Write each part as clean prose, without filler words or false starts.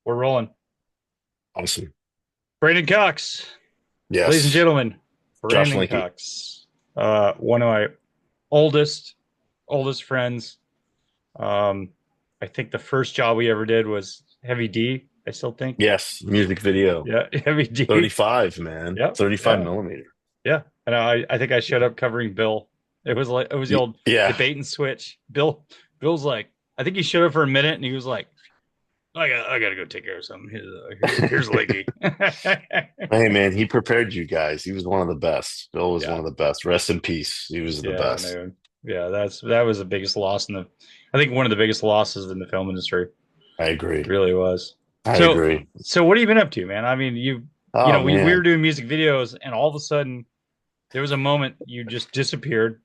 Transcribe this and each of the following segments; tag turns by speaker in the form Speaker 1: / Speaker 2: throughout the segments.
Speaker 1: We're rolling.
Speaker 2: Awesome.
Speaker 1: Brandon Cox, ladies and
Speaker 2: Yes.
Speaker 1: gentlemen,
Speaker 2: Josh
Speaker 1: Brandon
Speaker 2: Linky.
Speaker 1: Cox, one of my oldest oldest friends. Um, I think the first job we ever did was Heavy D. I still think,
Speaker 2: Yes. Music video.
Speaker 1: yeah, Heavy D.
Speaker 2: 35, man.
Speaker 1: Yeah,
Speaker 2: 35
Speaker 1: yeah,
Speaker 2: millimeter.
Speaker 1: yeah. And I think I showed up covering Bill. It was the old
Speaker 2: Yeah.
Speaker 1: debate and switch. Bill's like, I think he showed up for a minute and he was like, I gotta go take care of something. Here's Lakey.
Speaker 2: Hey, man, he prepared you guys. He was one of the best. Bill was one
Speaker 1: Yeah.
Speaker 2: of the best. Rest in peace. He was the
Speaker 1: Yeah,
Speaker 2: best.
Speaker 1: no. Yeah, that was the biggest loss in the I think one of the biggest losses in the film industry.
Speaker 2: I agree.
Speaker 1: It really was.
Speaker 2: I
Speaker 1: So
Speaker 2: agree.
Speaker 1: so what have you been up to, man? I mean, you
Speaker 2: Oh,
Speaker 1: know, we were
Speaker 2: man.
Speaker 1: doing music videos and all of a sudden there was a moment you just disappeared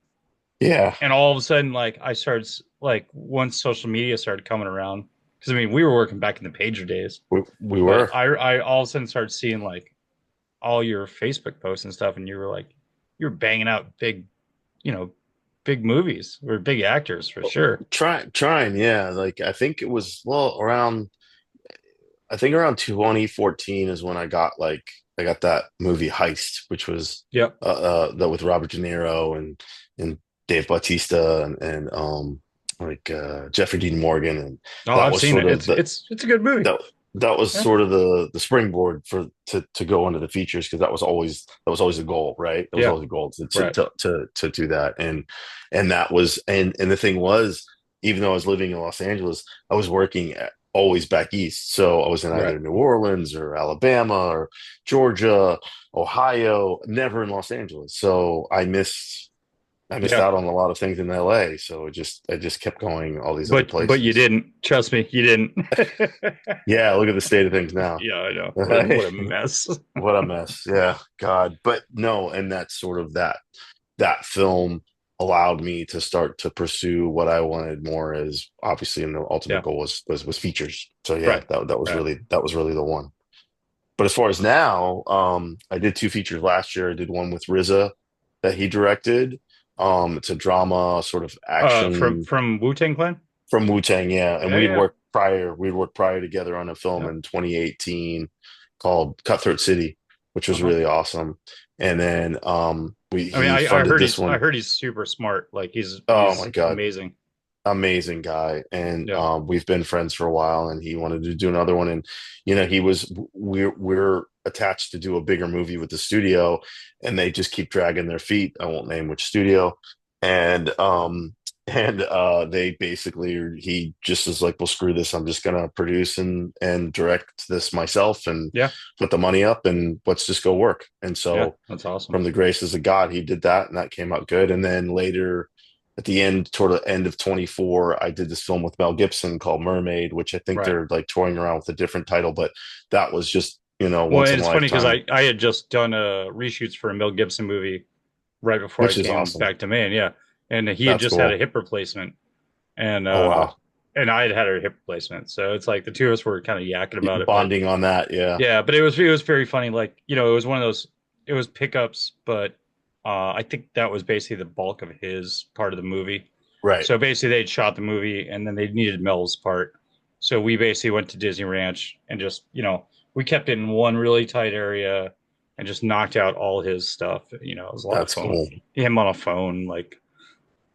Speaker 2: Yeah.
Speaker 1: and all of a sudden like I started like once social media started coming around because I mean, we were working back in the pager days,
Speaker 2: We
Speaker 1: but
Speaker 2: were.
Speaker 1: I all of a sudden started seeing like all your Facebook posts and stuff and you were like you were banging out big, you know, big movies or big actors for sure.
Speaker 2: Trying. Yeah. Like, I think it was, well, I think around 2014 is when I got that movie Heist, which was
Speaker 1: Yep.
Speaker 2: that with Robert De Niro and Dave Bautista and Jeffrey Dean Morgan, and
Speaker 1: Oh,
Speaker 2: that
Speaker 1: I've
Speaker 2: was
Speaker 1: seen
Speaker 2: sort
Speaker 1: it.
Speaker 2: of
Speaker 1: It's a good movie.
Speaker 2: that was
Speaker 1: Yeah.
Speaker 2: sort of the springboard for to go into the features, because that was always the goal, right? That was
Speaker 1: Yeah.
Speaker 2: always the goal
Speaker 1: Right.
Speaker 2: to do that. And that was, and the thing was, even though I was living in Los Angeles, I was working always back east. So I was in
Speaker 1: Right.
Speaker 2: either New Orleans or Alabama or Georgia, Ohio, never in Los Angeles. So I missed
Speaker 1: Yeah.
Speaker 2: out on a lot of things in LA. So I just kept going all these other
Speaker 1: But you
Speaker 2: places.
Speaker 1: didn't. Trust me, you didn't.
Speaker 2: Yeah, look at the state of things now.
Speaker 1: Yeah, I know. What a mess.
Speaker 2: What a mess. Yeah, God. But no, and that's sort of that film allowed me to start to pursue what I wanted more, as obviously, and the ultimate
Speaker 1: Yeah.
Speaker 2: goal was features. So yeah,
Speaker 1: Right. Right.
Speaker 2: that was really the one. But as far as now, I did two features last year. I did one with RZA that he directed. It's a drama, sort of action
Speaker 1: From Wu-Tang Clan?
Speaker 2: from Wu-Tang, yeah. And
Speaker 1: Yeah, yeah.
Speaker 2: we'd worked prior together on a film
Speaker 1: Yeah.
Speaker 2: in 2018 called Cutthroat City, which was
Speaker 1: Uh-huh.
Speaker 2: really awesome. And then we
Speaker 1: I mean,
Speaker 2: he funded this
Speaker 1: I
Speaker 2: one.
Speaker 1: heard he's super smart. Like
Speaker 2: Oh my
Speaker 1: he's
Speaker 2: God,
Speaker 1: amazing.
Speaker 2: amazing guy. And
Speaker 1: Yeah.
Speaker 2: we've been friends for a while, and he wanted to do another one. And you know, we're attached to do a bigger movie with the studio, and they just keep dragging their feet. I won't name which studio. And they basically, he just is like, well, screw this, I'm just gonna produce and direct this myself and
Speaker 1: Yeah.
Speaker 2: put the money up, and let's just go work. And
Speaker 1: Yeah.
Speaker 2: so
Speaker 1: That's awesome.
Speaker 2: from the graces of God, he did that, and that came out good. And then later, at the end, toward the end of 24, I did this film with Mel Gibson called Mermaid, which I think
Speaker 1: Right.
Speaker 2: they're like touring around with a different title, but that was just, you know,
Speaker 1: Well,
Speaker 2: once
Speaker 1: and
Speaker 2: in a
Speaker 1: it's funny because
Speaker 2: lifetime,
Speaker 1: I had just done reshoots for a Mel Gibson movie right before I
Speaker 2: which is
Speaker 1: came
Speaker 2: awesome.
Speaker 1: back to Maine. Yeah, and he had
Speaker 2: That's
Speaker 1: just had a
Speaker 2: cool.
Speaker 1: hip replacement, and
Speaker 2: Oh,
Speaker 1: uh,
Speaker 2: wow.
Speaker 1: and I had had a hip replacement. So it's like the two of us were kind of yakking about it. But
Speaker 2: Bonding on that. Yeah.
Speaker 1: yeah, but it was very funny. Like you know, it was one of those. It was pickups, but I think that was basically the bulk of his part of the movie.
Speaker 2: Right.
Speaker 1: So basically, they'd shot the movie, and then they needed Mel's part. So we basically went to Disney Ranch and just you know we kept it in one really tight area and just knocked out all his stuff. You know, it was a lot of
Speaker 2: That's
Speaker 1: fun.
Speaker 2: cool.
Speaker 1: Him on a phone, like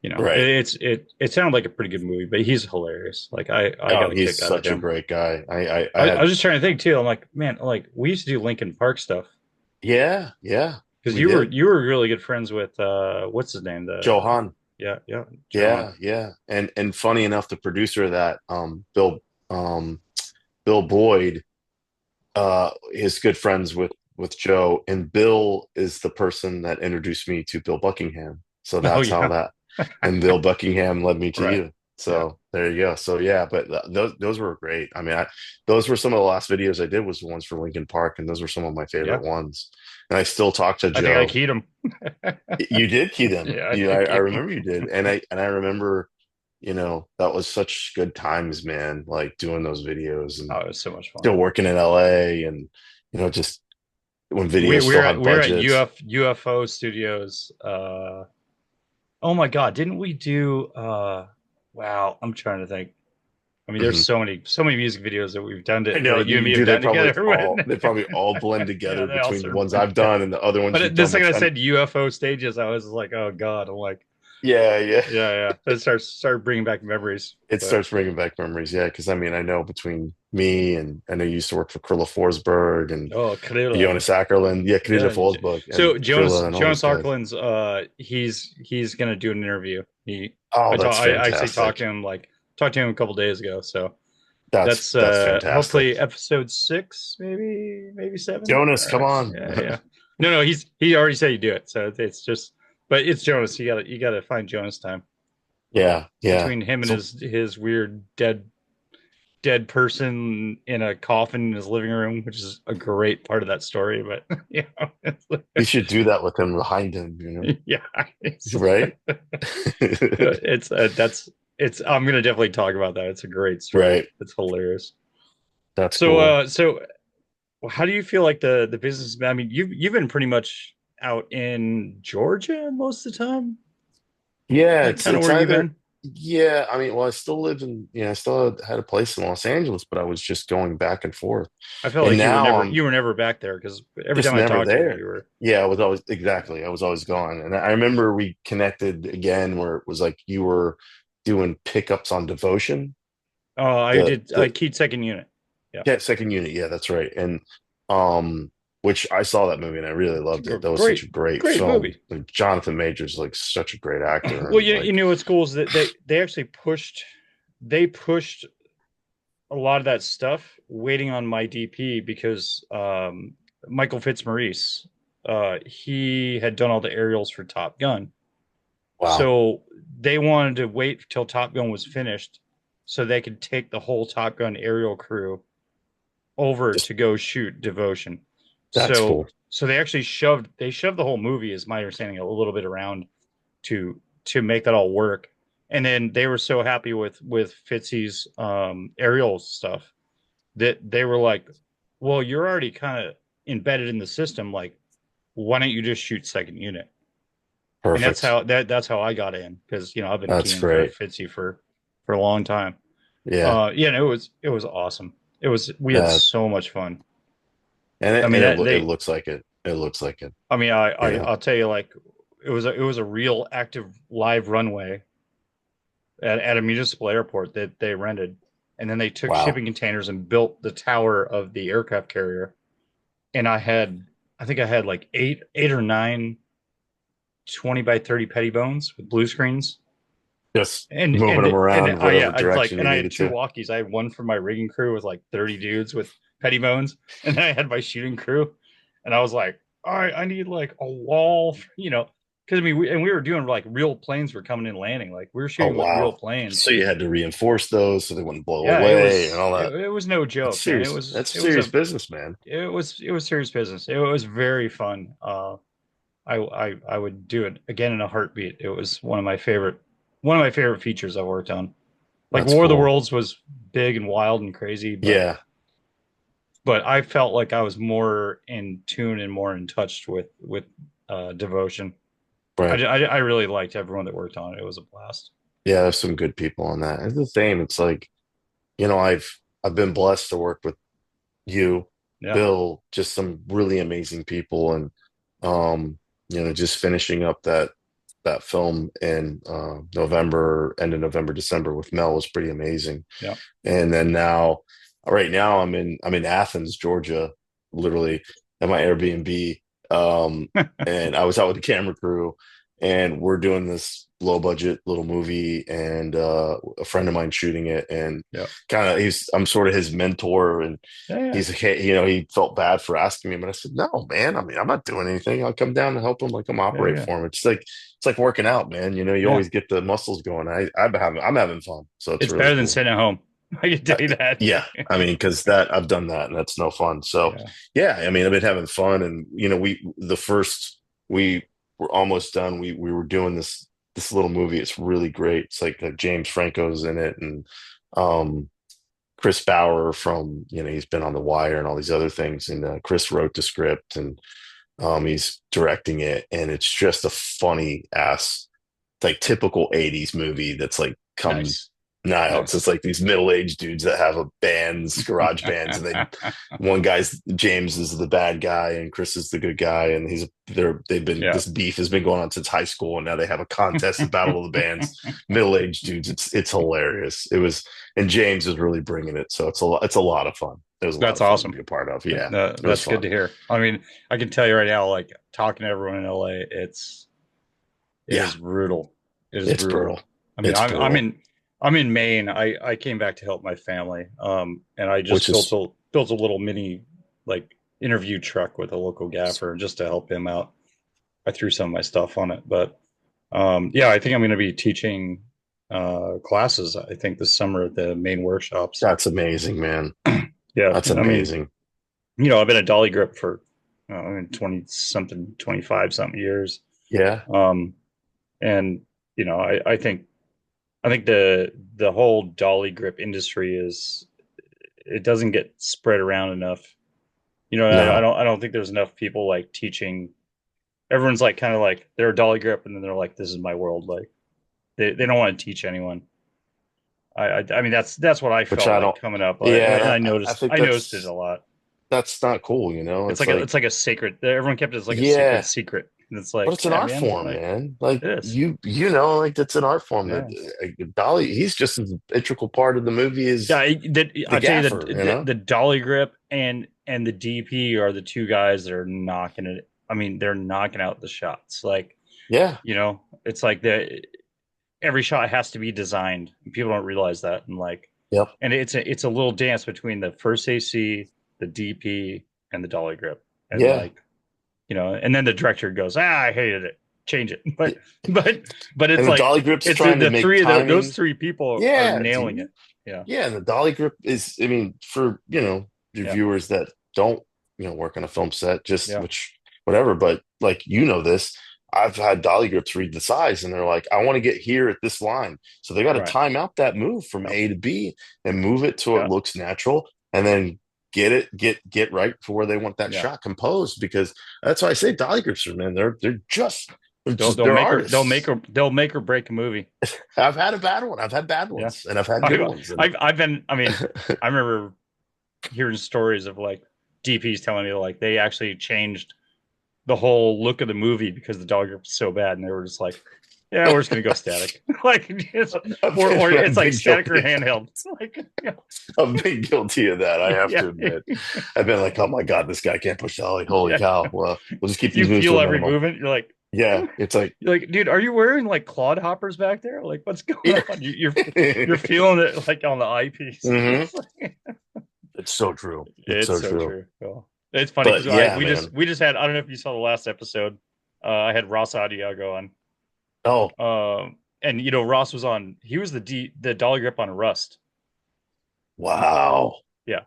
Speaker 1: you know,
Speaker 2: Right.
Speaker 1: it sounded like a pretty good movie, but he's hilarious. Like I
Speaker 2: Oh,
Speaker 1: got a
Speaker 2: he's
Speaker 1: kick out of
Speaker 2: such a
Speaker 1: him.
Speaker 2: great guy. I
Speaker 1: I
Speaker 2: had,
Speaker 1: was just trying to think too. I'm like, man, like we used to do Lincoln Park stuff
Speaker 2: yeah, yeah,
Speaker 1: because
Speaker 2: we did.
Speaker 1: you were really good friends with what's his name? The
Speaker 2: Johan.
Speaker 1: yeah yeah John.
Speaker 2: Yeah, yeah. And funny enough, the producer of that, um, Bill Boyd, is good friends with Joe, and Bill is the person that introduced me to Bill Buckingham. So
Speaker 1: Oh
Speaker 2: that's how
Speaker 1: yeah,
Speaker 2: that, and Bill Buckingham led me to
Speaker 1: right.
Speaker 2: you.
Speaker 1: Yeah.
Speaker 2: So there you go. So yeah, but those were great. I mean, those were some of the last videos I did, was the ones for Lincoln Park, and those were some of my
Speaker 1: Yeah.
Speaker 2: favorite ones. And I still talk to
Speaker 1: I think I
Speaker 2: Joe.
Speaker 1: keyed him.
Speaker 2: You did key them.
Speaker 1: Yeah, I think I
Speaker 2: I
Speaker 1: keyed him.
Speaker 2: remember you did, and I remember, you know, that was such good times, man. Like doing those videos and
Speaker 1: Oh, it was so much
Speaker 2: still
Speaker 1: fun.
Speaker 2: working in LA, and you know, just when videos still had
Speaker 1: We were at
Speaker 2: budgets.
Speaker 1: UFO Studios. Oh my God, didn't we do wow, I'm trying to think. I mean, there's
Speaker 2: Hmm.
Speaker 1: so many music videos that we've done
Speaker 2: I
Speaker 1: to,
Speaker 2: know,
Speaker 1: that you and me have
Speaker 2: dude. They
Speaker 1: done
Speaker 2: probably
Speaker 1: together.
Speaker 2: all they probably all blend
Speaker 1: Yeah,
Speaker 2: together
Speaker 1: they all
Speaker 2: between the
Speaker 1: sort of
Speaker 2: ones
Speaker 1: blend
Speaker 2: I've
Speaker 1: together.
Speaker 2: done and the other ones
Speaker 1: But
Speaker 2: you've
Speaker 1: the
Speaker 2: done.
Speaker 1: second
Speaker 2: Which
Speaker 1: I
Speaker 2: I'm
Speaker 1: said UFO stages, I was like, oh God. I'm like,
Speaker 2: yeah, yeah.
Speaker 1: yeah, yeah. It started bringing back memories.
Speaker 2: It
Speaker 1: But
Speaker 2: starts bringing back memories. Yeah, because I mean, I know between me and I know you used to work for Krilla Forsberg and
Speaker 1: oh, Krilla.
Speaker 2: Jonas Ackerlund, yeah, Krilla
Speaker 1: Yeah.
Speaker 2: Forsberg and
Speaker 1: So
Speaker 2: Krilla and all those
Speaker 1: Jonas
Speaker 2: guys.
Speaker 1: Arkland's he's gonna do an interview.
Speaker 2: Oh, that's
Speaker 1: I actually talked to
Speaker 2: fantastic.
Speaker 1: him a couple days ago. So that's
Speaker 2: That's fantastic.
Speaker 1: hopefully episode 6, maybe 7.
Speaker 2: Jonas, come on.
Speaker 1: Yeah, yeah. No, he already said he'd do it. So it's just, but it's Jonas. You gotta find Jonas time
Speaker 2: Yeah, yeah.
Speaker 1: between him and
Speaker 2: So
Speaker 1: his weird dead person in a coffin in his living room, which is a great part of that story. But it's
Speaker 2: we should do that with him behind him, you know?
Speaker 1: yeah, it's
Speaker 2: Right?
Speaker 1: that's it's. I'm gonna definitely talk about that. It's a great story.
Speaker 2: Right.
Speaker 1: It's hilarious.
Speaker 2: That's
Speaker 1: So
Speaker 2: cool.
Speaker 1: how do you feel like the business? I mean, you've been pretty much out in Georgia most of the time.
Speaker 2: Yeah,
Speaker 1: That kind of
Speaker 2: it's
Speaker 1: where you've
Speaker 2: either
Speaker 1: been.
Speaker 2: yeah, I mean, well, I still live in, I still had a place in Los Angeles, but I was just going back and forth.
Speaker 1: I felt
Speaker 2: And
Speaker 1: like
Speaker 2: now I'm
Speaker 1: you were never back there because every
Speaker 2: just
Speaker 1: time I
Speaker 2: never
Speaker 1: talked to you,
Speaker 2: there.
Speaker 1: you were.
Speaker 2: Yeah, I was always exactly. I was always gone. And I remember we connected again where it was like you were doing pickups on Devotion,
Speaker 1: Oh, I
Speaker 2: the
Speaker 1: keyed second unit. Yeah,
Speaker 2: yeah, second unit. Yeah, that's right. And which I saw that movie and I really
Speaker 1: it's a
Speaker 2: loved it. That was such a great
Speaker 1: great
Speaker 2: film.
Speaker 1: movie.
Speaker 2: And Jonathan Majors like such a great actor
Speaker 1: Well,
Speaker 2: and
Speaker 1: you
Speaker 2: like
Speaker 1: know what's cool is that they actually pushed a lot of that stuff waiting on my DP because Michael Fitzmaurice, he had done all the aerials for Top Gun.
Speaker 2: wow,
Speaker 1: So they wanted to wait till Top Gun was finished so they could take the whole Top Gun aerial crew over
Speaker 2: just
Speaker 1: to go shoot Devotion.
Speaker 2: that's cool.
Speaker 1: So they shoved the whole movie, is my understanding, a little bit around to make that all work. And then they were so happy with Fitzy's aerial stuff that they were like, "Well, you're already kind of embedded in the system. Like, why don't you just shoot second unit?" And
Speaker 2: Perfect.
Speaker 1: that's how I got in because I've been
Speaker 2: That's
Speaker 1: keying for
Speaker 2: great.
Speaker 1: Fitzy for a long time.
Speaker 2: Yeah.
Speaker 1: Yeah, and it was awesome. We had
Speaker 2: Uh,
Speaker 1: so much fun.
Speaker 2: and
Speaker 1: I
Speaker 2: it,
Speaker 1: mean
Speaker 2: and it,
Speaker 1: that
Speaker 2: lo- it
Speaker 1: they
Speaker 2: looks like it. It looks like it,
Speaker 1: I mean
Speaker 2: you know.
Speaker 1: I'll tell you, like, it was a real active live runway at a municipal airport that they rented, and then they took
Speaker 2: Wow.
Speaker 1: shipping containers and built the tower of the aircraft carrier. And I think I had like eight or nine 20 by 30 petty bones with blue screens.
Speaker 2: Just moving them
Speaker 1: And
Speaker 2: around
Speaker 1: I yeah,
Speaker 2: whatever
Speaker 1: I like
Speaker 2: direction you
Speaker 1: and I had
Speaker 2: needed
Speaker 1: two
Speaker 2: to.
Speaker 1: walkies. I had one for my rigging crew with like 30 dudes with petty bones, and then I had my shooting crew, and I was like, all right, I need like a wall, because I mean, we were doing like real planes were coming in landing, like we were
Speaker 2: Oh
Speaker 1: shooting with real
Speaker 2: wow.
Speaker 1: planes,
Speaker 2: So
Speaker 1: and
Speaker 2: you had to reinforce those so they wouldn't blow
Speaker 1: yeah, it
Speaker 2: away and
Speaker 1: was
Speaker 2: all
Speaker 1: it,
Speaker 2: that.
Speaker 1: it was no
Speaker 2: That's
Speaker 1: joke, man.
Speaker 2: serious. That's serious business, man.
Speaker 1: It was serious business. It was very fun. I would do it again in a heartbeat. It was one of my favorite features I worked on. Like
Speaker 2: That's
Speaker 1: War of the
Speaker 2: cool.
Speaker 1: Worlds was big and wild and crazy,
Speaker 2: Yeah.
Speaker 1: but I felt like I was more in tune and more in touch with Devotion.
Speaker 2: Right.
Speaker 1: I really liked everyone that worked on it. It was a blast.
Speaker 2: Yeah, there's some good people on that. It's the same. It's like, I've been blessed to work with you,
Speaker 1: Yeah,
Speaker 2: Bill, just some really amazing people, and just finishing up that film in November, end of November, December with Mel was pretty amazing.
Speaker 1: yeah.
Speaker 2: And then right now, I'm in Athens, Georgia, literally at my Airbnb, and I was out with the camera crew, and we're doing this low budget little movie, and a friend of mine shooting it, and
Speaker 1: Yeah,
Speaker 2: kind of I'm sort of his mentor, and
Speaker 1: yeah, yeah,
Speaker 2: he's like, hey, he felt bad for asking me, but I said, no, man. I mean, I'm not doing anything. I'll come down and help him, like I'm
Speaker 1: yeah,
Speaker 2: operate
Speaker 1: yeah,
Speaker 2: for him. It's like working out, man. You
Speaker 1: yeah.
Speaker 2: always get the muscles going. I'm having fun, so it's
Speaker 1: It's
Speaker 2: really
Speaker 1: better than
Speaker 2: cool.
Speaker 1: sitting at home. I can tell you that.
Speaker 2: Yeah, I mean, because that I've done that and that's no fun. So
Speaker 1: Yeah,
Speaker 2: yeah, I mean, I've been having fun, and we were almost done. We were doing this little movie. It's really great. It's like James Franco's in it, and um, Chris Bauer from he's been on The Wire and all these other things, and Chris wrote the script, and he's directing it, and it's just a funny ass like typical '80s movie that's like come
Speaker 1: nice.
Speaker 2: No,
Speaker 1: No.
Speaker 2: it's like these middle-aged dudes that have a bands, garage bands, and one guy's James is the bad guy and Chris is the good guy, and they've been
Speaker 1: Yeah.
Speaker 2: this beef has been going on since high school, and now they have a contest, the Battle of the Bands, middle-aged dudes. It's hilarious. It was, and James is really bringing it, so it's a lot of fun. It was a lot
Speaker 1: That's
Speaker 2: of fun to
Speaker 1: awesome.
Speaker 2: be a part of. Yeah,
Speaker 1: No,
Speaker 2: it was
Speaker 1: that's good
Speaker 2: fun.
Speaker 1: to hear. I mean, I can tell you right now, like talking to everyone in LA, it
Speaker 2: Yeah,
Speaker 1: is brutal. It is
Speaker 2: it's brutal.
Speaker 1: brutal. I mean,
Speaker 2: It's
Speaker 1: I'm
Speaker 2: brutal,
Speaker 1: in Maine. I came back to help my family. And I
Speaker 2: which
Speaker 1: just
Speaker 2: is
Speaker 1: built a little mini like interview truck with a local gaffer just to help him out. I threw some of my stuff on it, but yeah, I think I'm going to be teaching classes. I think this summer at the main workshops.
Speaker 2: that's amazing, man.
Speaker 1: Yeah,
Speaker 2: That's
Speaker 1: I mean,
Speaker 2: amazing.
Speaker 1: I've been a dolly grip for I mean, 20 something, 25 something years.
Speaker 2: Yeah,
Speaker 1: Um, and I think the whole dolly grip industry is it doesn't get spread around enough.
Speaker 2: no,
Speaker 1: I don't think there's enough people like teaching. Everyone's like kind of like they're a dolly grip, and then they're like, "This is my world." Like they don't want to teach anyone. I mean that's what I
Speaker 2: which
Speaker 1: felt
Speaker 2: I
Speaker 1: like
Speaker 2: don't.
Speaker 1: coming up,
Speaker 2: Yeah, and
Speaker 1: and
Speaker 2: I think
Speaker 1: I noticed it a lot.
Speaker 2: that's not cool, you know? It's like,
Speaker 1: It's like a sacred. Everyone kept it as like a sacred
Speaker 2: yeah,
Speaker 1: secret, and it's
Speaker 2: but
Speaker 1: like,
Speaker 2: it's an
Speaker 1: yeah,
Speaker 2: art
Speaker 1: man,
Speaker 2: form,
Speaker 1: like
Speaker 2: man. Like
Speaker 1: this,
Speaker 2: like that's an art form that
Speaker 1: yeah.
Speaker 2: Dolly, he's just as integral part of the movie
Speaker 1: Yeah,
Speaker 2: as the
Speaker 1: I tell you
Speaker 2: gaffer, you know?
Speaker 1: the dolly grip and the DP are the two guys that are knocking it. I mean, they're knocking out the shots. Like,
Speaker 2: Yeah.
Speaker 1: it's like every shot has to be designed. People don't realize that, and like,
Speaker 2: Yep.
Speaker 1: and it's a little dance between the first AC, the DP, and the dolly grip, and
Speaker 2: Yeah.
Speaker 1: like, and then the director goes, I hated it, change it,
Speaker 2: Yeah.
Speaker 1: but
Speaker 2: And
Speaker 1: it's
Speaker 2: the
Speaker 1: like
Speaker 2: Dolly grip's
Speaker 1: it's
Speaker 2: trying to
Speaker 1: the
Speaker 2: make
Speaker 1: three of those
Speaker 2: timing.
Speaker 1: three people are
Speaker 2: Yeah,
Speaker 1: nailing
Speaker 2: dude.
Speaker 1: it. Yeah,
Speaker 2: Yeah, and the Dolly grip is, I mean, for, your
Speaker 1: yeah,
Speaker 2: viewers that don't, work on a film set, just
Speaker 1: yeah.
Speaker 2: which whatever, but like this, I've had Dolly grips read the size and they're like, I want to get here at this line. So they got to
Speaker 1: Right.
Speaker 2: time out that move from
Speaker 1: Yeah.
Speaker 2: A to B and move it so it
Speaker 1: Yeah.
Speaker 2: looks natural and then get right for where they want that
Speaker 1: Yeah.
Speaker 2: shot composed because that's why I say Dolly grips are, man, they're artists.
Speaker 1: They'll make or break a movie.
Speaker 2: I've had a bad one. I've had bad
Speaker 1: Yeah.
Speaker 2: ones and I've had good ones. And
Speaker 1: I've been, I mean, I remember hearing stories of like DPs telling me like they actually changed the whole look of the movie because the dog grip was so bad, and they were just like, "Yeah, we're just gonna go static." Like, or it's
Speaker 2: I've
Speaker 1: like
Speaker 2: been
Speaker 1: static or
Speaker 2: guilty.
Speaker 1: handheld. It's like,
Speaker 2: I've been guilty of that. I have
Speaker 1: yeah,
Speaker 2: to admit. I've been like, oh my God, this guy can't push Dolly. Holy
Speaker 1: yeah.
Speaker 2: cow. Well, we'll just keep
Speaker 1: You
Speaker 2: these moves to
Speaker 1: feel
Speaker 2: a
Speaker 1: every
Speaker 2: minimum.
Speaker 1: movement.
Speaker 2: Yeah. It's like,
Speaker 1: Dude, are you wearing like clod hoppers back there? Like, what's going
Speaker 2: yeah.
Speaker 1: on? You're feeling it like on the eyepiece.
Speaker 2: Hmm. It's so true. It's
Speaker 1: It's
Speaker 2: so
Speaker 1: so
Speaker 2: true.
Speaker 1: true. Well, it's funny
Speaker 2: But
Speaker 1: because
Speaker 2: yeah, man.
Speaker 1: we just had I don't know if you saw the last episode. I had Ross Adiago on.
Speaker 2: Oh,
Speaker 1: And Ross was on. He was the dolly grip on Rust.
Speaker 2: wow.
Speaker 1: Yeah,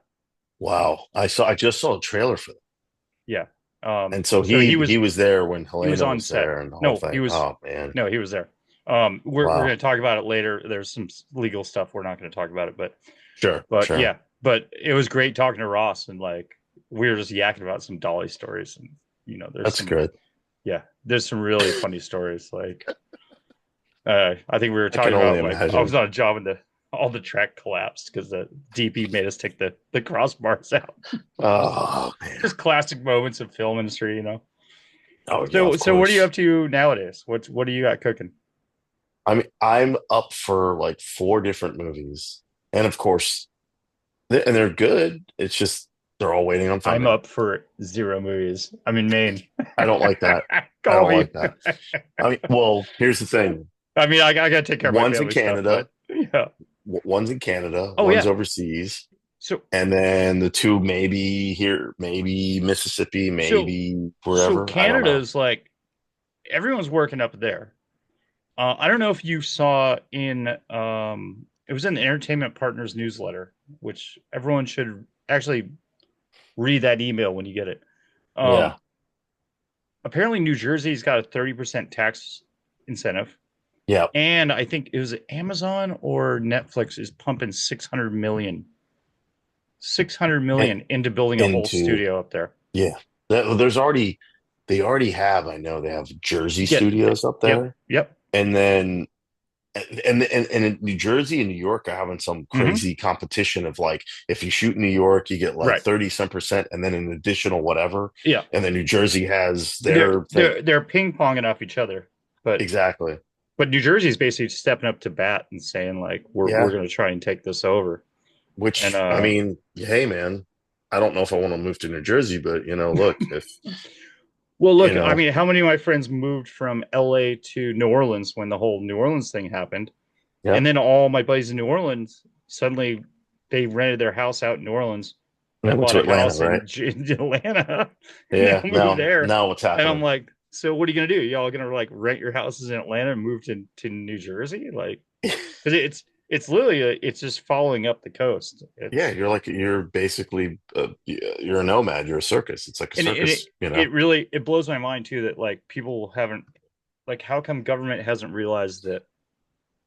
Speaker 2: Wow. I just saw a trailer for that.
Speaker 1: yeah.
Speaker 2: And so
Speaker 1: So
Speaker 2: he was there when
Speaker 1: he was
Speaker 2: Helena
Speaker 1: on
Speaker 2: was
Speaker 1: set.
Speaker 2: there and the whole
Speaker 1: No,
Speaker 2: thing. Oh man.
Speaker 1: he was there. We're
Speaker 2: Wow.
Speaker 1: going to talk about it later. There's some legal stuff. We're not going to talk about it,
Speaker 2: Sure.
Speaker 1: but
Speaker 2: Sure.
Speaker 1: yeah. But it was great talking to Ross, and like we were just yakking about some dolly stories, and there's
Speaker 2: That's
Speaker 1: some
Speaker 2: good.
Speaker 1: there's some really funny stories. Like I think we were
Speaker 2: I can
Speaker 1: talking
Speaker 2: only
Speaker 1: about like I was
Speaker 2: imagine.
Speaker 1: on a job and all the track collapsed because the DP made us take the crossbars out.
Speaker 2: Oh man.
Speaker 1: Just classic moments of film industry.
Speaker 2: Oh yeah, of
Speaker 1: So what are you
Speaker 2: course.
Speaker 1: up to nowadays? What do you got cooking?
Speaker 2: I mean, I'm up for like four different movies, and of course, and they're good. It's just they're all waiting on
Speaker 1: I'm
Speaker 2: funding.
Speaker 1: up for zero movies. I'm in Maine.
Speaker 2: I don't like that. I
Speaker 1: Call
Speaker 2: don't
Speaker 1: me.
Speaker 2: like that. I mean, well, here's the thing.
Speaker 1: I mean, I gotta take care of my
Speaker 2: One's in
Speaker 1: family stuff,
Speaker 2: Canada,
Speaker 1: but yeah.
Speaker 2: one's in Canada,
Speaker 1: Oh
Speaker 2: one's
Speaker 1: yeah.
Speaker 2: overseas,
Speaker 1: So
Speaker 2: and then the two maybe here, maybe Mississippi,
Speaker 1: so
Speaker 2: maybe
Speaker 1: so
Speaker 2: wherever. I don't know.
Speaker 1: Canada's like everyone's working up there. I don't know if you saw it was in the Entertainment Partners newsletter, which everyone should actually read that email when you get it. Um,
Speaker 2: Yeah.
Speaker 1: Apparently, New Jersey's got a 30% tax incentive,
Speaker 2: Yeah.
Speaker 1: and I think it was Amazon or Netflix is pumping 600
Speaker 2: And
Speaker 1: million into building a whole
Speaker 2: into
Speaker 1: studio up there.
Speaker 2: yeah. They already have. I know they have Jersey
Speaker 1: Yeah,
Speaker 2: studios up
Speaker 1: yep,
Speaker 2: there.
Speaker 1: yep.
Speaker 2: And then and in New Jersey and New York are having some
Speaker 1: Hmm.
Speaker 2: crazy competition of like if you shoot in New York, you get like
Speaker 1: Right.
Speaker 2: 30 some percent and then an additional whatever.
Speaker 1: Yeah.
Speaker 2: And then New Jersey has
Speaker 1: They're
Speaker 2: their thing.
Speaker 1: they're they're ping ponging off each other, but
Speaker 2: Exactly.
Speaker 1: New Jersey's basically stepping up to bat and saying like we're
Speaker 2: Yeah.
Speaker 1: going to try and take this over. And
Speaker 2: Which I mean, hey man, I don't know if I want to move to New Jersey, but look, if
Speaker 1: well,
Speaker 2: you
Speaker 1: look, I
Speaker 2: know,
Speaker 1: mean, how many of my friends moved from LA to New Orleans when the whole New Orleans thing happened?
Speaker 2: yeah,
Speaker 1: And then all my buddies in New Orleans suddenly they rented their house out in New Orleans
Speaker 2: I
Speaker 1: and
Speaker 2: went
Speaker 1: bought
Speaker 2: to
Speaker 1: a
Speaker 2: Atlanta,
Speaker 1: house
Speaker 2: right?
Speaker 1: in Atlanta and
Speaker 2: Yeah.
Speaker 1: now moved
Speaker 2: Now
Speaker 1: there.
Speaker 2: now what's
Speaker 1: And I'm
Speaker 2: happening?
Speaker 1: like, so what are you gonna do? Y'all gonna like rent your houses in Atlanta and move to New Jersey? Like, because it's literally it's just following up the coast.
Speaker 2: Yeah,
Speaker 1: It's
Speaker 2: you're basically you're a nomad, you're a circus. It's like a
Speaker 1: and
Speaker 2: circus,
Speaker 1: it really it blows my mind too that like people haven't like how come government hasn't realized that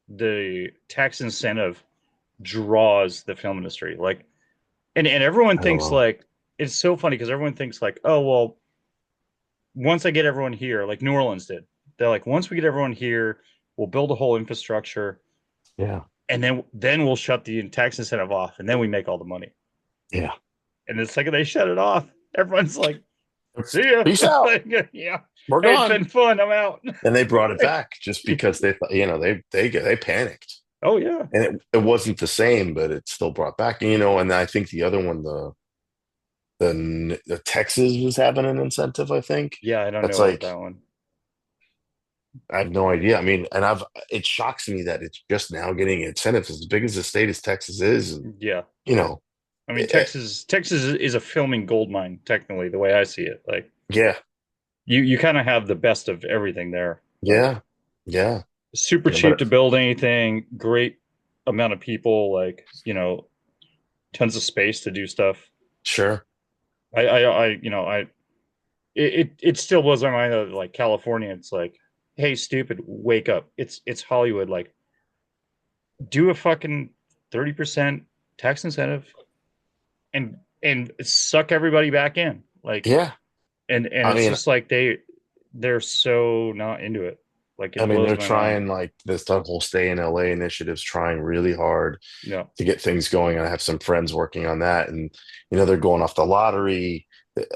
Speaker 1: the tax incentive draws the film industry like and everyone
Speaker 2: I don't
Speaker 1: thinks
Speaker 2: know.
Speaker 1: like it's so funny because everyone thinks like oh well once I get everyone here like New Orleans did they're like once we get everyone here we'll build a whole infrastructure
Speaker 2: Yeah.
Speaker 1: and then we'll shut the tax incentive off and then we make all the money
Speaker 2: Yeah.
Speaker 1: and the second they shut it off everyone's like see ya
Speaker 2: Peace out.
Speaker 1: like, yeah
Speaker 2: We're
Speaker 1: hey it's
Speaker 2: gone.
Speaker 1: been fun I'm out.
Speaker 2: And they brought it back just because they thought, they panicked.
Speaker 1: Oh yeah.
Speaker 2: And it wasn't the same, but it still brought back, and I think the other one, the Texas was having an incentive, I think.
Speaker 1: Yeah, I don't
Speaker 2: That's
Speaker 1: know about
Speaker 2: like,
Speaker 1: that one.
Speaker 2: I have no idea. I mean, and it shocks me that it's just now getting incentives as big as the state as Texas is. And,
Speaker 1: Yeah.
Speaker 2: you know,
Speaker 1: I mean,
Speaker 2: eh,
Speaker 1: Texas is a filming gold mine, technically, the way I see it. Like
Speaker 2: yeah,
Speaker 1: you kind of have the best of everything there. Like
Speaker 2: yeah, yeah.
Speaker 1: super
Speaker 2: But
Speaker 1: cheap to build anything, great amount of people, like, tons of space to do stuff.
Speaker 2: sure.
Speaker 1: It still blows my mind that like California, it's like, hey, stupid, wake up. It's Hollywood. Like, do a fucking 30% tax incentive and suck everybody back in. Like
Speaker 2: Yeah.
Speaker 1: and
Speaker 2: I
Speaker 1: it's
Speaker 2: mean,
Speaker 1: just like they're so not into it. Like
Speaker 2: I
Speaker 1: it
Speaker 2: mean,
Speaker 1: blows
Speaker 2: they're
Speaker 1: my mind.
Speaker 2: trying like this whole stay in LA initiative's trying really hard
Speaker 1: No,
Speaker 2: to get things going. I have some friends working on that, and they're going off the lottery,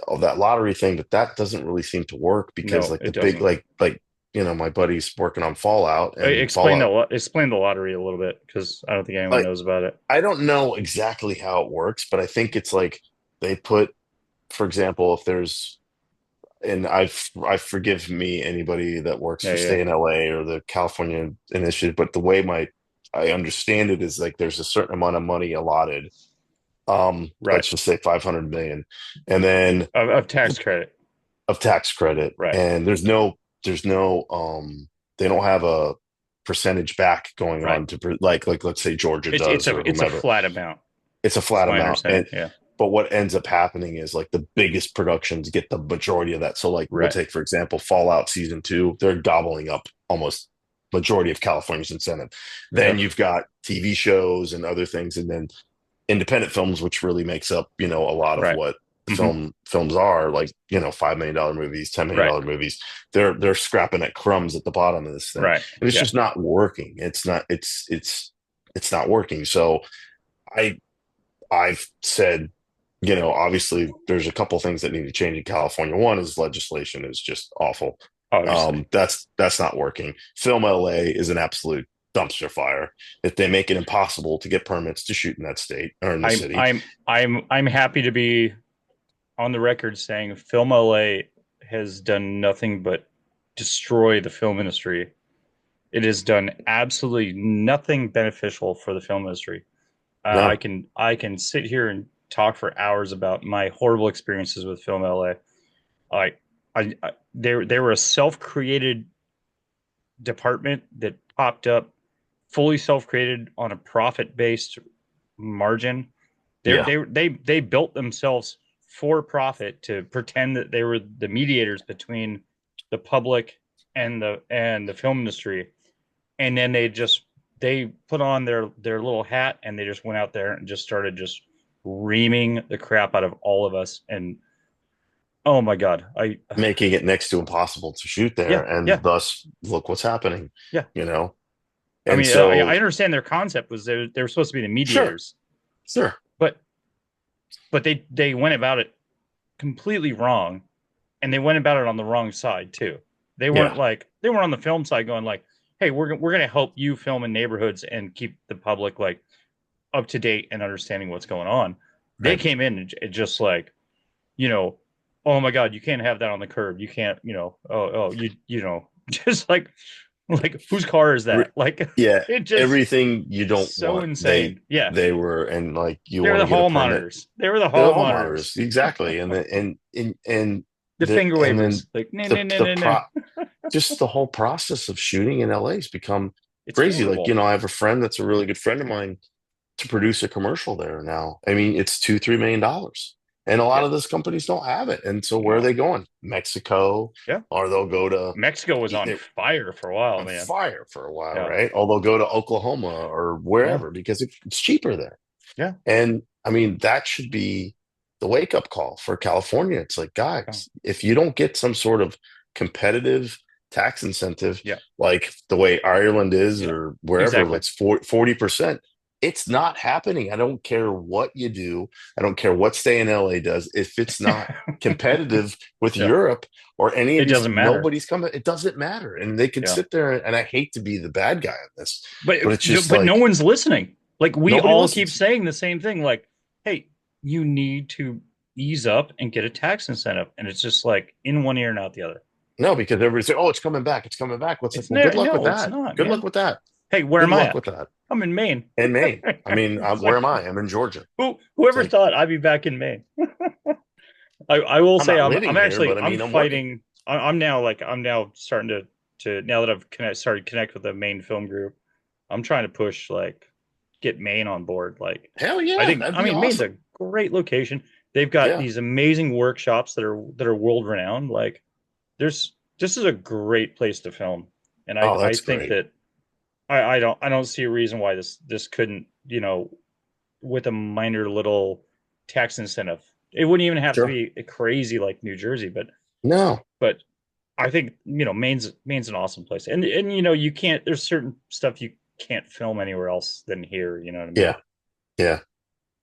Speaker 2: of that lottery thing, but that doesn't really seem to work because
Speaker 1: no,
Speaker 2: like the
Speaker 1: it
Speaker 2: big
Speaker 1: doesn't.
Speaker 2: my buddy's working on Fallout and Fallout.
Speaker 1: Explain the lottery a little bit because I don't think anyone
Speaker 2: Like
Speaker 1: knows about it.
Speaker 2: I don't know exactly how it works, but I think it's like they put, for example, if there's and I forgive me anybody that works
Speaker 1: Yeah,
Speaker 2: for
Speaker 1: yeah,
Speaker 2: Stay in LA or the California initiative, but the way I understand it is like there's a certain amount of money allotted.
Speaker 1: right.
Speaker 2: Let's just say 500 million, and then
Speaker 1: Of tax credit,
Speaker 2: of tax credit,
Speaker 1: right?
Speaker 2: and there's no they don't have a percentage back going
Speaker 1: Right.
Speaker 2: on to like let's say Georgia
Speaker 1: It's
Speaker 2: does or
Speaker 1: a
Speaker 2: whomever.
Speaker 1: flat amount.
Speaker 2: It's a
Speaker 1: That's
Speaker 2: flat
Speaker 1: my
Speaker 2: amount, and
Speaker 1: understanding. Yeah,
Speaker 2: but what ends up happening is like the biggest productions get the majority of that. So like we'll
Speaker 1: right.
Speaker 2: take for example Fallout season 2, they're gobbling up almost majority of California's incentive.
Speaker 1: Yeah.
Speaker 2: Then you've got TV shows and other things, and then independent films, which really makes up a lot of
Speaker 1: Right.
Speaker 2: what
Speaker 1: Hmm.
Speaker 2: films are, like $5 million movies,
Speaker 1: Right.
Speaker 2: $10 million movies. They're scrapping at crumbs at the bottom of this thing,
Speaker 1: Right.
Speaker 2: and it's
Speaker 1: Yeah.
Speaker 2: just not working. It's not working. So I I've said, obviously there's a couple things that need to change in California. One is legislation is just awful.
Speaker 1: Obviously.
Speaker 2: That's not working. Film LA is an absolute dumpster fire. If they make it impossible to get permits to shoot in that state or in the
Speaker 1: I'm
Speaker 2: city,
Speaker 1: I'm I'm happy to be on the record saying Film LA has done nothing but destroy the film industry. It has done absolutely nothing beneficial for the film industry.
Speaker 2: no,
Speaker 1: I can sit here and talk for hours about my horrible experiences with Film LA. Like they were a self created department that popped up, fully self created on a profit based margin.
Speaker 2: yeah,
Speaker 1: They built themselves for profit to pretend that they were the mediators between the public and the film industry, and then they put on their little hat and they just went out there and just started just reaming the crap out of all of us. And oh my god, I
Speaker 2: making it next to impossible to shoot there,
Speaker 1: yeah
Speaker 2: and
Speaker 1: yeah
Speaker 2: thus look what's happening.
Speaker 1: yeah.
Speaker 2: You know,
Speaker 1: I
Speaker 2: And
Speaker 1: mean,
Speaker 2: so,
Speaker 1: I understand their concept was they were supposed to be the
Speaker 2: sure,
Speaker 1: mediators,
Speaker 2: sure.
Speaker 1: but they went about it completely wrong, and they went about it on the wrong side too.
Speaker 2: Yeah,
Speaker 1: They weren't on the film side going like, "Hey, we're going to help you film in neighborhoods and keep the public like up to date and understanding what's going on." They
Speaker 2: right.
Speaker 1: came in and just like, you know, oh my God, you can't have that on the curb. You can't, you know, just like whose car is
Speaker 2: Re-
Speaker 1: that? Like
Speaker 2: yeah,
Speaker 1: it just
Speaker 2: everything you
Speaker 1: is
Speaker 2: don't
Speaker 1: so
Speaker 2: want,
Speaker 1: insane. Yeah.
Speaker 2: they were, and like you
Speaker 1: They were
Speaker 2: want
Speaker 1: the
Speaker 2: to get a
Speaker 1: hall
Speaker 2: permit.
Speaker 1: monitors. They were the
Speaker 2: They're
Speaker 1: hall
Speaker 2: the hall
Speaker 1: monitors.
Speaker 2: monitors, exactly. And
Speaker 1: The finger
Speaker 2: and then
Speaker 1: wavers. Like, no, no, no,
Speaker 2: the
Speaker 1: no, no.
Speaker 2: just the whole process of shooting in LA has become
Speaker 1: It's
Speaker 2: crazy. Like,
Speaker 1: horrible.
Speaker 2: I have a friend that's a really good friend of mine to produce a commercial there now. I mean, it's $2-3 million. And a lot
Speaker 1: Yeah.
Speaker 2: of those companies don't have it. And so where are
Speaker 1: No.
Speaker 2: they going? Mexico,
Speaker 1: Yeah.
Speaker 2: or they'll go to
Speaker 1: Mexico was on
Speaker 2: they're
Speaker 1: fire for a while,
Speaker 2: on
Speaker 1: man.
Speaker 2: fire for a while,
Speaker 1: Yeah.
Speaker 2: right? Or they'll go to Oklahoma or
Speaker 1: Yeah.
Speaker 2: wherever because it's cheaper there.
Speaker 1: Yeah.
Speaker 2: And I mean, that should be the wake up call for California. It's like,
Speaker 1: Yeah.
Speaker 2: guys, if you don't get some sort of competitive tax incentive,
Speaker 1: Yeah.
Speaker 2: like the way Ireland is
Speaker 1: Yeah.
Speaker 2: or wherever,
Speaker 1: Exactly.
Speaker 2: like 40%, it's not happening. I don't care what you do. I don't care what stay in LA does. If it's not competitive with
Speaker 1: Yeah.
Speaker 2: Europe or any of
Speaker 1: It
Speaker 2: these,
Speaker 1: doesn't matter.
Speaker 2: nobody's coming. It doesn't matter. And they can
Speaker 1: Yeah.
Speaker 2: sit there, and I hate to be the bad guy on this,
Speaker 1: But
Speaker 2: but it's just
Speaker 1: but no
Speaker 2: like
Speaker 1: one's listening. Like we
Speaker 2: nobody
Speaker 1: all keep
Speaker 2: listens.
Speaker 1: saying the same thing. Like, hey, you need to ease up and get a tax incentive, and it's just like in one ear and out the other.
Speaker 2: No, because everybody say, "Oh, it's coming back. It's coming back." What's like,
Speaker 1: It's
Speaker 2: well, good
Speaker 1: no,
Speaker 2: luck with
Speaker 1: no, it's
Speaker 2: that.
Speaker 1: not,
Speaker 2: Good luck
Speaker 1: man.
Speaker 2: with that.
Speaker 1: Hey, where
Speaker 2: Good
Speaker 1: am I
Speaker 2: luck
Speaker 1: at?
Speaker 2: with that.
Speaker 1: I'm in Maine.
Speaker 2: In Maine. I mean,
Speaker 1: It's
Speaker 2: where
Speaker 1: like
Speaker 2: am I? I'm in Georgia. It's
Speaker 1: whoever
Speaker 2: like
Speaker 1: thought I'd be back in Maine. I will
Speaker 2: I'm
Speaker 1: say
Speaker 2: not
Speaker 1: I'm
Speaker 2: living here,
Speaker 1: actually
Speaker 2: but I
Speaker 1: I'm
Speaker 2: mean, I'm working here.
Speaker 1: fighting. I'm now starting to now that started to connect with the Maine film group. I'm trying to push like get Maine on board. Like
Speaker 2: Hell yeah, that'd
Speaker 1: I
Speaker 2: be
Speaker 1: mean Maine's
Speaker 2: awesome.
Speaker 1: a great location. They've got
Speaker 2: Yeah,
Speaker 1: these amazing workshops that are world renowned. Like there's this is a great place to film, and
Speaker 2: oh,
Speaker 1: I
Speaker 2: that's
Speaker 1: think
Speaker 2: great.
Speaker 1: that I don't see a reason why this couldn't, you know, with a minor little tax incentive. It wouldn't even have to
Speaker 2: Sure.
Speaker 1: be crazy like New Jersey,
Speaker 2: No.
Speaker 1: but I think, you know, Maine's an awesome place. And you know, you can't there's certain stuff you can't film anywhere else than here, you know what I mean?
Speaker 2: Yeah, yeah.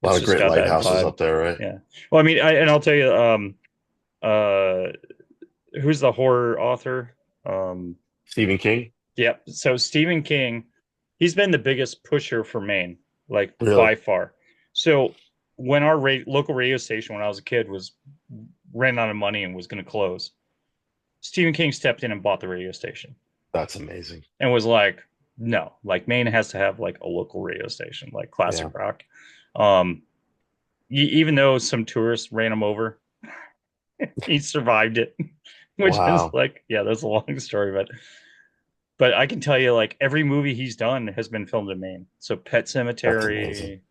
Speaker 2: A lot
Speaker 1: It's
Speaker 2: of
Speaker 1: just
Speaker 2: great
Speaker 1: got that
Speaker 2: lighthouses
Speaker 1: vibe.
Speaker 2: up there, right?
Speaker 1: Yeah. Well, I mean, and I'll tell you uh who's the horror author? Um
Speaker 2: Stephen King,
Speaker 1: yeah, so Stephen King, he's been the biggest pusher for Maine, like
Speaker 2: really?
Speaker 1: by far. So when our local radio station when I was a kid was ran out of money and was going to close, Stephen King stepped in and bought the radio station
Speaker 2: That's amazing.
Speaker 1: and was like, "No, like Maine has to have like a local radio station, like classic
Speaker 2: Yeah.
Speaker 1: rock." Um, even though some tourists ran him over, he survived it, which is
Speaker 2: Wow,
Speaker 1: like, yeah, that's a long story, but I can tell you, like every movie he's done has been filmed in Maine. So Pet
Speaker 2: that's amazing.
Speaker 1: Cemetery,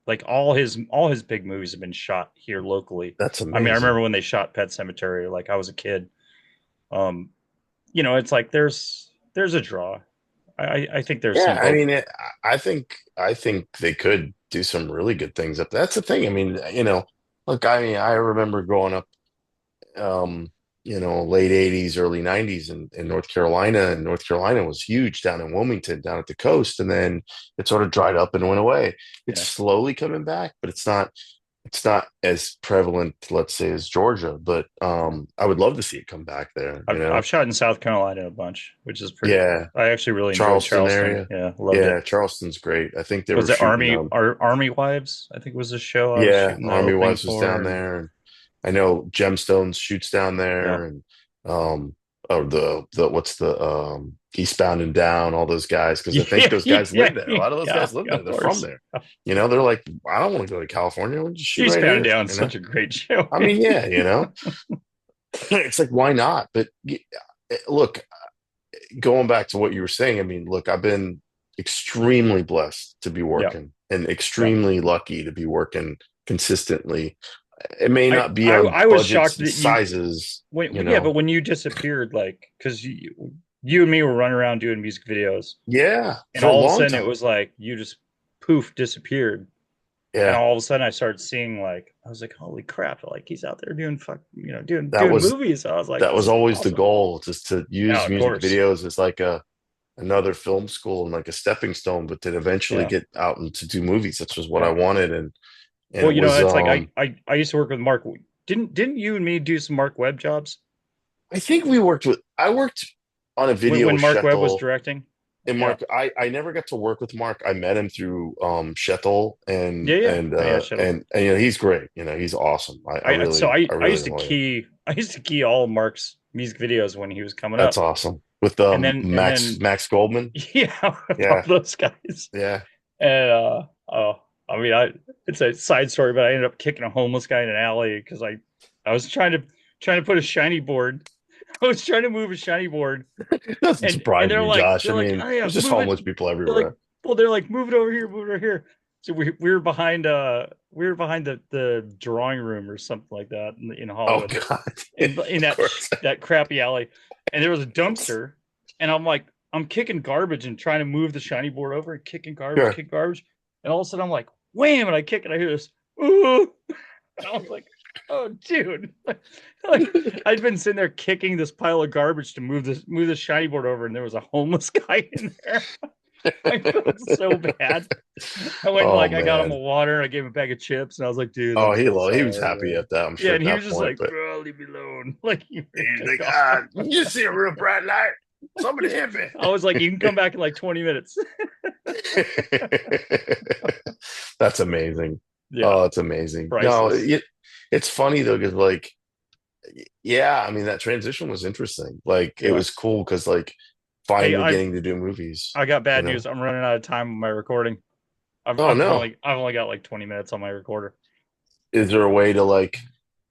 Speaker 1: like all his big movies have been shot here locally.
Speaker 2: That's
Speaker 1: I mean, I
Speaker 2: amazing.
Speaker 1: remember when they shot Pet Cemetery, like I was a kid. Um, you know, it's like there's a draw. I think there's
Speaker 2: Yeah,
Speaker 1: some
Speaker 2: I
Speaker 1: hope.
Speaker 2: mean, I think they could do some really good things up there. That's the thing. I mean, look, I mean, I remember growing up, um, late '80s, early '90s in North Carolina, and North Carolina was huge down in Wilmington, down at the coast, and then it sort of dried up and went away. It's
Speaker 1: Yeah,
Speaker 2: slowly coming back, but it's not as prevalent, let's say, as Georgia. But
Speaker 1: yeah.
Speaker 2: I would love to see it come back there,
Speaker 1: I've shot in South Carolina a bunch, which is pretty cool.
Speaker 2: Yeah,
Speaker 1: I actually really enjoyed
Speaker 2: Charleston
Speaker 1: Charleston.
Speaker 2: area.
Speaker 1: Yeah, loved
Speaker 2: Yeah,
Speaker 1: it.
Speaker 2: Charleston's great. I think they were
Speaker 1: Was it
Speaker 2: shooting
Speaker 1: Army Wives? I think was the show I was
Speaker 2: yeah,
Speaker 1: shooting the
Speaker 2: Army
Speaker 1: opening
Speaker 2: Wives was
Speaker 1: for,
Speaker 2: down
Speaker 1: and
Speaker 2: there, and I know Gemstones shoots down
Speaker 1: yeah,
Speaker 2: there, and or the what's the Eastbound and Down, all those guys, because I think
Speaker 1: yeah,
Speaker 2: those guys
Speaker 1: yeah,
Speaker 2: live there. A lot of those
Speaker 1: yeah,
Speaker 2: guys live there.
Speaker 1: of
Speaker 2: They're from
Speaker 1: course.
Speaker 2: there. They're like, I don't want to go to California. We'll just shoot right
Speaker 1: Eastbound and
Speaker 2: here.
Speaker 1: Down is such a great show.
Speaker 2: I mean, yeah, it's like why not? But look, going back to what you were saying, I mean, look, I've been extremely blessed to be
Speaker 1: Yeah,
Speaker 2: working and
Speaker 1: yeah.
Speaker 2: extremely lucky to be working consistently. It may not be on
Speaker 1: I was
Speaker 2: budgets
Speaker 1: shocked
Speaker 2: and
Speaker 1: that you
Speaker 2: sizes,
Speaker 1: yeah, but when you disappeared, like because you and me were running around doing music videos,
Speaker 2: Yeah,
Speaker 1: and
Speaker 2: for a
Speaker 1: all of a
Speaker 2: long
Speaker 1: sudden it
Speaker 2: time.
Speaker 1: was like you just poof disappeared, and
Speaker 2: Yeah,
Speaker 1: all of a sudden I started seeing like I was like, holy crap, like he's out there doing
Speaker 2: that
Speaker 1: doing
Speaker 2: was
Speaker 1: movies. I was like,
Speaker 2: that
Speaker 1: this
Speaker 2: was
Speaker 1: is
Speaker 2: always the
Speaker 1: awesome.
Speaker 2: goal, just to
Speaker 1: Yeah,
Speaker 2: use
Speaker 1: of
Speaker 2: music
Speaker 1: course.
Speaker 2: videos as like another film school and like a stepping stone, but then eventually
Speaker 1: Yeah.
Speaker 2: get out and to do movies. That's just what I
Speaker 1: Yeah.
Speaker 2: wanted, and
Speaker 1: Well,
Speaker 2: it was
Speaker 1: it's like I used to work with Mark. Didn't you and me do some Mark Webb jobs
Speaker 2: I think I worked on a video
Speaker 1: when
Speaker 2: with
Speaker 1: Mark Webb was
Speaker 2: Shethel.
Speaker 1: directing?
Speaker 2: And
Speaker 1: Yeah.
Speaker 2: Mark, I never got to work with Mark. I met him through Shethel,
Speaker 1: Yeah, yeah. Yeah, Shuttle.
Speaker 2: and he's great. He's awesome. I
Speaker 1: I
Speaker 2: really
Speaker 1: used to
Speaker 2: enjoy him.
Speaker 1: key all of Mark's music videos when he was coming
Speaker 2: That's
Speaker 1: up.
Speaker 2: awesome. With
Speaker 1: And
Speaker 2: Max
Speaker 1: then
Speaker 2: Max Goldman.
Speaker 1: yeah, with all
Speaker 2: Yeah,
Speaker 1: those guys.
Speaker 2: yeah.
Speaker 1: And oh, I mean, it's a side story, but I ended up kicking a homeless guy in an alley because I was trying to put a shiny board. I was trying to move a shiny board,
Speaker 2: Doesn't
Speaker 1: and
Speaker 2: surprise me, Josh. I
Speaker 1: they're like,
Speaker 2: mean,
Speaker 1: oh yeah,
Speaker 2: there's just
Speaker 1: move it.
Speaker 2: homeless people
Speaker 1: They're like,
Speaker 2: everywhere.
Speaker 1: well, they're like, move it over here. So we were behind the drawing room or something like that in
Speaker 2: Oh
Speaker 1: Hollywood,
Speaker 2: God.
Speaker 1: in
Speaker 2: Of course.
Speaker 1: that crappy alley, and there was a dumpster, and I'm kicking garbage and trying to move the shiny board over and
Speaker 2: Sure.
Speaker 1: kick garbage, and all of a sudden I'm like, wham, and I kick and I hear this, ooh, and I was like, oh dude, like I'd been sitting there kicking this pile of garbage to move this shiny board over, and there was a homeless guy in there. I felt so bad. I went and
Speaker 2: Oh
Speaker 1: I got him a
Speaker 2: man.
Speaker 1: water, I gave him a bag of chips, and I was like, dude, I'm
Speaker 2: Oh,
Speaker 1: so
Speaker 2: he was
Speaker 1: sorry,
Speaker 2: happy
Speaker 1: man.
Speaker 2: at that, I'm
Speaker 1: Yeah,
Speaker 2: sure,
Speaker 1: and
Speaker 2: at
Speaker 1: he
Speaker 2: that
Speaker 1: was just
Speaker 2: point.
Speaker 1: like,
Speaker 2: But
Speaker 1: bro, leave me alone. Like you
Speaker 2: he's like,
Speaker 1: took off.
Speaker 2: you see a real bright light? Somebody hit me.
Speaker 1: I was like, you can come back in like 20 minutes.
Speaker 2: That's amazing.
Speaker 1: Yeah,
Speaker 2: Oh, it's amazing. No,
Speaker 1: priceless.
Speaker 2: it's funny though, because like, yeah, I mean, that transition was interesting. Like, it
Speaker 1: Yeah.
Speaker 2: was cool because like
Speaker 1: Hey,
Speaker 2: finally getting to do movies,
Speaker 1: I got
Speaker 2: you
Speaker 1: bad
Speaker 2: know?
Speaker 1: news. I'm running out of time on my recording.
Speaker 2: Oh no.
Speaker 1: I've only got like 20 minutes on my recorder.
Speaker 2: Is there a way to like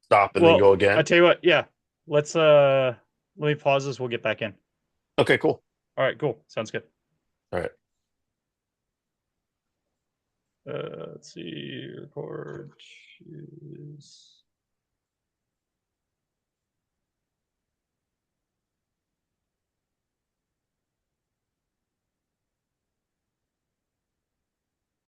Speaker 2: stop and then
Speaker 1: Well,
Speaker 2: go
Speaker 1: I
Speaker 2: again?
Speaker 1: tell you what, yeah. Let's let me pause this. We'll get back in.
Speaker 2: Okay, cool.
Speaker 1: All right, cool. Sounds good.
Speaker 2: All right.
Speaker 1: Let's see. Record. Choose.